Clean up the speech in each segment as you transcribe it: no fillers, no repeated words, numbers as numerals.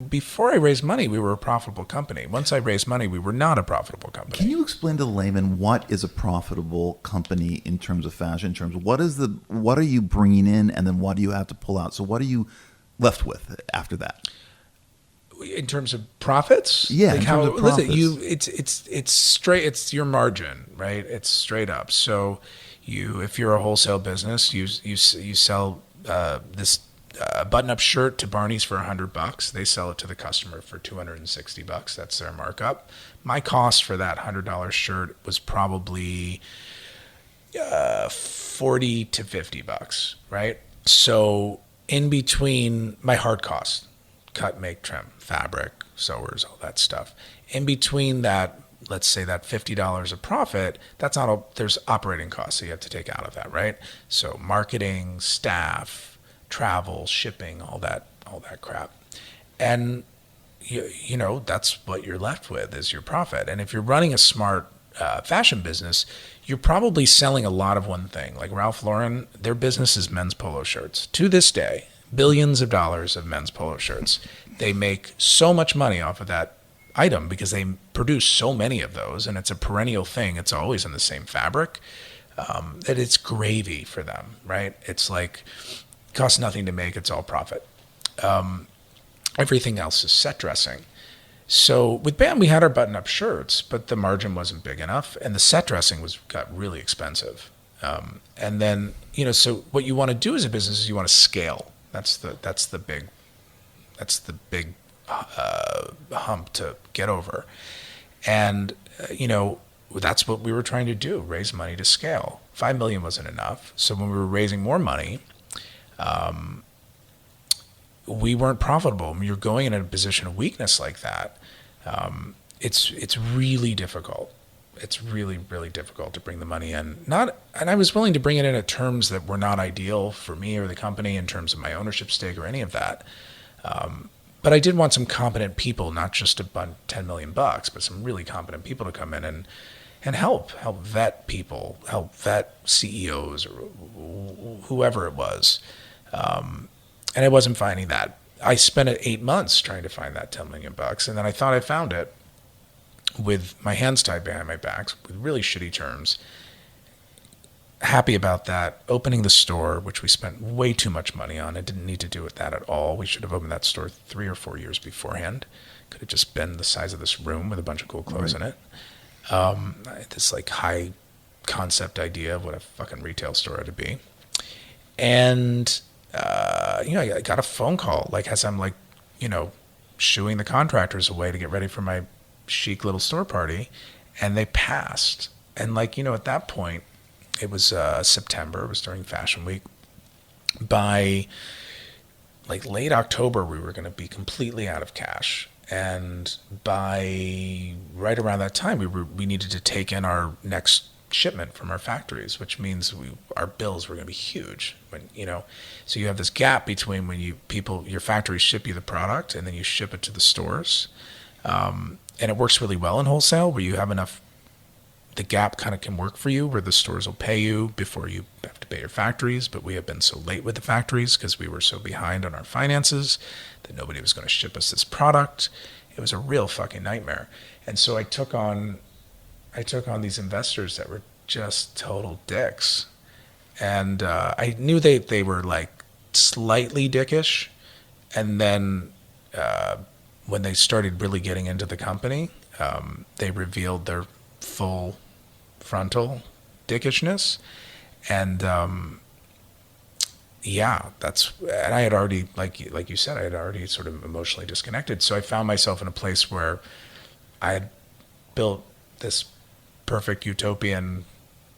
before I raised money, we were a profitable company. Once I raised money, we were not a profitable company. Can you explain to the layman what is a profitable company in terms of fashion? In terms of what are you bringing in, and then what do you have to pull out? So what are you left with after that? In terms of profits? Yeah, in terms of profits. Listen, it's straight, it's your margin, right? It's straight up. So if you're a wholesale business, you sell this button-up shirt to Barney's for $100. They sell it to the customer for $260. That's their markup. My cost for that $100 shirt was probably $40 to $50, right? So in between my hard cost, cut, make, trim, fabric, sewers, all that stuff. In between that, let's say that $50 of profit, that's not all, there's operating costs that you have to take out of that, right? So marketing, staff, travel, shipping, all that crap. And you know, that's what you're left with is your profit. And if you're running a smart fashion business, you're probably selling a lot of one thing. Like Ralph Lauren, their business is men's polo shirts. To this day, billions of dollars of men's polo shirts. They make so much money off of that item because they produce so many of those, and it's a perennial thing. It's always in the same fabric, that it's gravy for them, right? It's like, it costs nothing to make. It's all profit. Everything else is set dressing. So with BAM, we had our button-up shirts, but the margin wasn't big enough, and the set dressing got really expensive. And then, you know, so what you want to do as a business is you want to scale. That's the big hump to get over. And, you know, that's what we were trying to do, raise money to scale. $5 million wasn't enough. So when we were raising more money, we weren't profitable. When you're going in a position of weakness like that, it's really difficult. It's really, really difficult to bring the money in. And I was willing to bring it in at terms that were not ideal for me or the company in terms of my ownership stake or any of that. But I did want some competent people, not just $10 million, but some really competent people to come in and help vet people, help vet CEOs or whoever it was. And I wasn't finding that. I spent 8 months trying to find that $10 million, and then I thought I found it with my hands tied behind my back with really shitty terms. Happy about that. Opening the store, which we spent way too much money on. I didn't need to do with that at all. We should have opened that store 3 or 4 years beforehand. Could have just been the size of this room with a bunch of cool clothes in it. I had this like high concept idea of what a fucking retail store ought to be. And, you know, I got a phone call, like as I'm like, you know, shooing the contractors away to get ready for my chic little store party, and they passed. And like, you know, at that point, it was September, it was during Fashion Week. By like late October, we were going to be completely out of cash. And by right around that time, we needed to take in our next shipment from our factories, which means our bills were going to be huge. When, you know, so you have this gap between when your factories ship you the product and then you ship it to the stores. And it works really well in wholesale where you have enough, the gap kind of can work for you where the stores will pay you before you have to pay your factories. But we have been so late with the factories because we were so behind on our finances that nobody was going to ship us this product. It was a real fucking nightmare. And so I took on these investors that were just total dicks. And I knew they were like slightly dickish. And then when they started really getting into the company, they revealed their full frontal dickishness. And and I had already, like you said, I had already sort of emotionally disconnected. So I found myself in a place where I had built this perfect utopian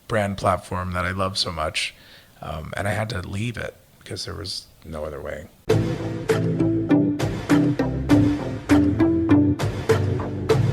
brand platform that I love so much. And I had to leave it because there was no other way.